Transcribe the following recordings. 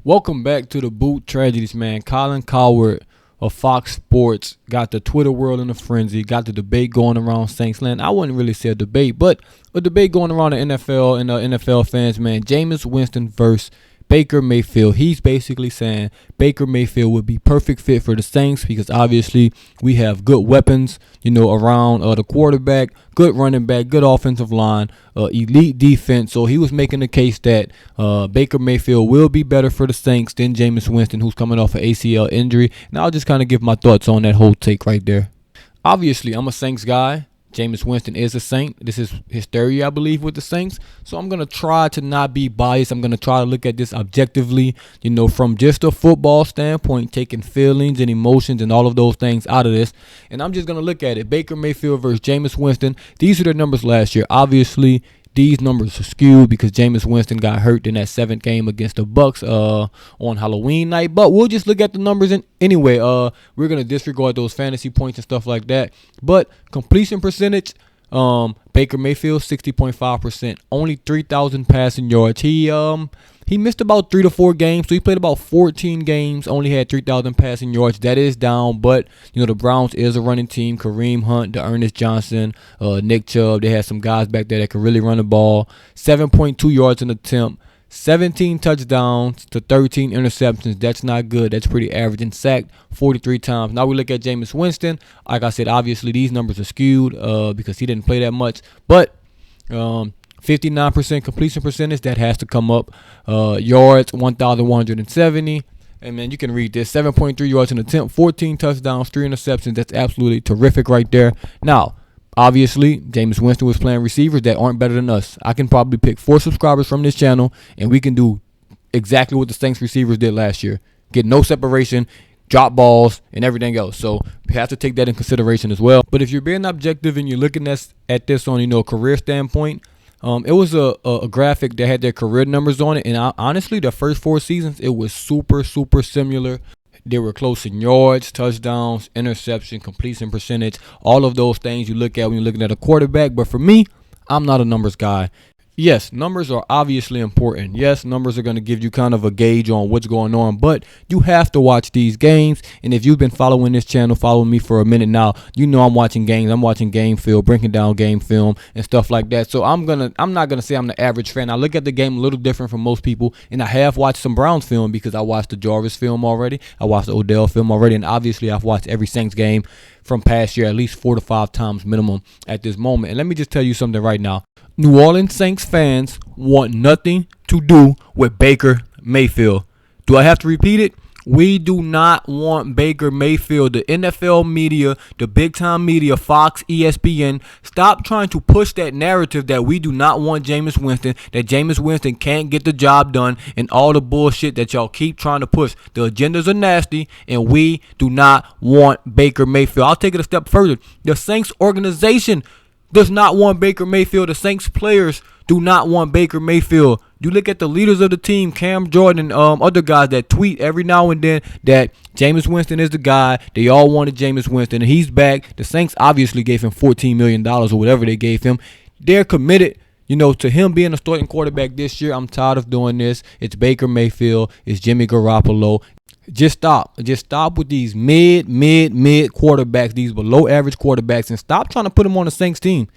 Welcome back to the Boot Tragedies, man. Colin Coward of Fox Sports got the Twitter world in a frenzy, got the debate going around Saints land. I wouldn't really say a debate, but a debate going around the NFL and the NFL fans, man. Jameis Winston versus Baker Mayfield. He's basically saying Baker Mayfield would be perfect fit for the Saints because obviously we have good weapons, around the quarterback, good running back, good offensive line, elite defense. So he was making the case that Baker Mayfield will be better for the Saints than Jameis Winston, who's coming off an ACL injury. And I'll just kind of give my thoughts on that whole take right there. Obviously, I'm a Saints guy. Jameis Winston is a Saint. This is his third year, I believe, with the Saints. So I'm going to try to not be biased. I'm going to try to look at this objectively, from just a football standpoint, taking feelings and emotions and all of those things out of this. And I'm just going to look at it. Baker Mayfield versus Jameis Winston. These are the numbers last year. Obviously, these numbers are skewed because Jameis Winston got hurt in that 7th game against the Bucks on Halloween night. But we'll just look at the numbers anyway. We're going to disregard those fantasy points and stuff like that. But completion percentage, Baker Mayfield, 60.5%. Only 3,000 passing yards. He missed about 3 to 4 games, so he played about 14 games, only had 3,000 passing yards. That is down, but, the Browns is a running team. Kareem Hunt, Ernest Johnson, Nick Chubb. They had some guys back there that could really run the ball. 7.2 yards an attempt, 17 touchdowns to 13 interceptions. That's not good. That's pretty average. And sacked 43 times. Now we look at Jameis Winston. Like I said, obviously these numbers are skewed because he didn't play that much, but 59% completion percentage, that has to come up. Yards, 1,170. And, man, you can read this. 7.3 yards an attempt, 14 touchdowns, 3 interceptions. That's absolutely terrific right there. Now, obviously, Jameis Winston was playing receivers that aren't better than us. I can probably pick 4 subscribers from this channel, and we can do exactly what the Saints receivers did last year. Get no separation, drop balls, and everything else. So you have to take that in consideration as well. But if you're being objective and you're looking at this on, a career standpoint, it was a graphic that had their career numbers on it, and honestly, the first 4 seasons, it was super similar. They were close in yards, touchdowns, interception, completion percentage, all of those things you look at when you're looking at a quarterback. But for me, I'm not a numbers guy. Yes, numbers are obviously important. Yes, numbers are going to give you kind of a gauge on what's going on, but you have to watch these games. And if you've been following this channel, following me for a minute now, I'm watching games. I'm watching game film, breaking down game film and stuff like that. So I'm not gonna say I'm the average fan. I look at the game a little different from most people, and I have watched some Browns film because I watched the Jarvis film already. I watched the Odell film already, and obviously I've watched every Saints game from past year at least 4 to 5 times minimum at this moment. And let me just tell you something right now. New Orleans Saints fans want nothing to do with Baker Mayfield. Do I have to repeat it? We do not want Baker Mayfield. The NFL media, the big-time media, Fox, ESPN, stop trying to push that narrative that we do not want Jameis Winston, that Jameis Winston can't get the job done, and all the bullshit that y'all keep trying to push. The agendas are nasty, and we do not want Baker Mayfield. I'll take it a step further. The Saints organization does not want Baker Mayfield. The Saints players do not want Baker Mayfield. You look at the leaders of the team, Cam Jordan, and other guys that tweet every now and then that Jameis Winston is the guy. They all wanted Jameis Winston, and he's back. The Saints obviously gave him $14 million or whatever they gave him. They're committed, to him being a starting quarterback this year. I'm tired of doing this. It's Baker Mayfield. It's Jimmy Garoppolo. Just stop. Just stop with these mid quarterbacks, these below average quarterbacks, and stop trying to put them on the Saints team.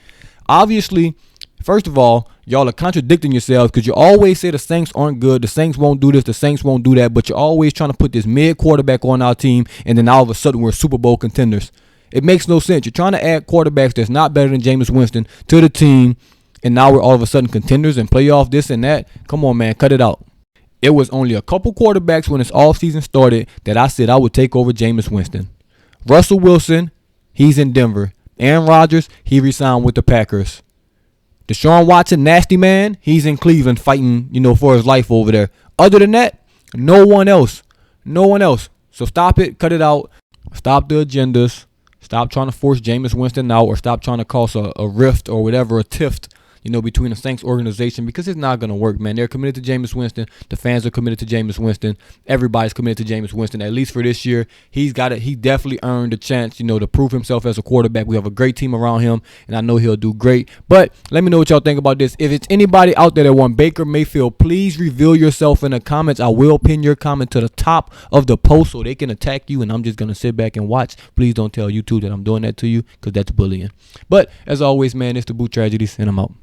Obviously, first of all, y'all are contradicting yourselves because you always say the Saints aren't good, the Saints won't do this, the Saints won't do that, but you're always trying to put this mid quarterback on our team, and then all of a sudden we're Super Bowl contenders. It makes no sense. You're trying to add quarterbacks that's not better than Jameis Winston to the team, and now we're all of a sudden contenders and playoff this and that. Come on, man, cut it out. It was only a couple quarterbacks when this offseason started that I said I would take over Jameis Winston. Russell Wilson, he's in Denver. Aaron Rodgers, he re-signed with the Packers. Deshaun Watson, nasty man, he's in Cleveland fighting, for his life over there. Other than that, no one else. No one else. So stop it, cut it out. Stop the agendas. Stop trying to force Jameis Winston out, or stop trying to cause a rift or whatever, a tiff, between the Saints organization, because it's not going to work, man. They're committed to Jameis Winston. The fans are committed to Jameis Winston. Everybody's committed to Jameis Winston, at least for this year. He definitely earned a chance, to prove himself as a quarterback. We have a great team around him, and I know he'll do great. But let me know what y'all think about this. If it's anybody out there that want Baker Mayfield, please reveal yourself in the comments. I will pin your comment to the top of the post so they can attack you, and I'm just going to sit back and watch. Please don't tell YouTube that I'm doing that to you, because that's bullying. But as always, man, it's the Boot Tragedies, and I'm out.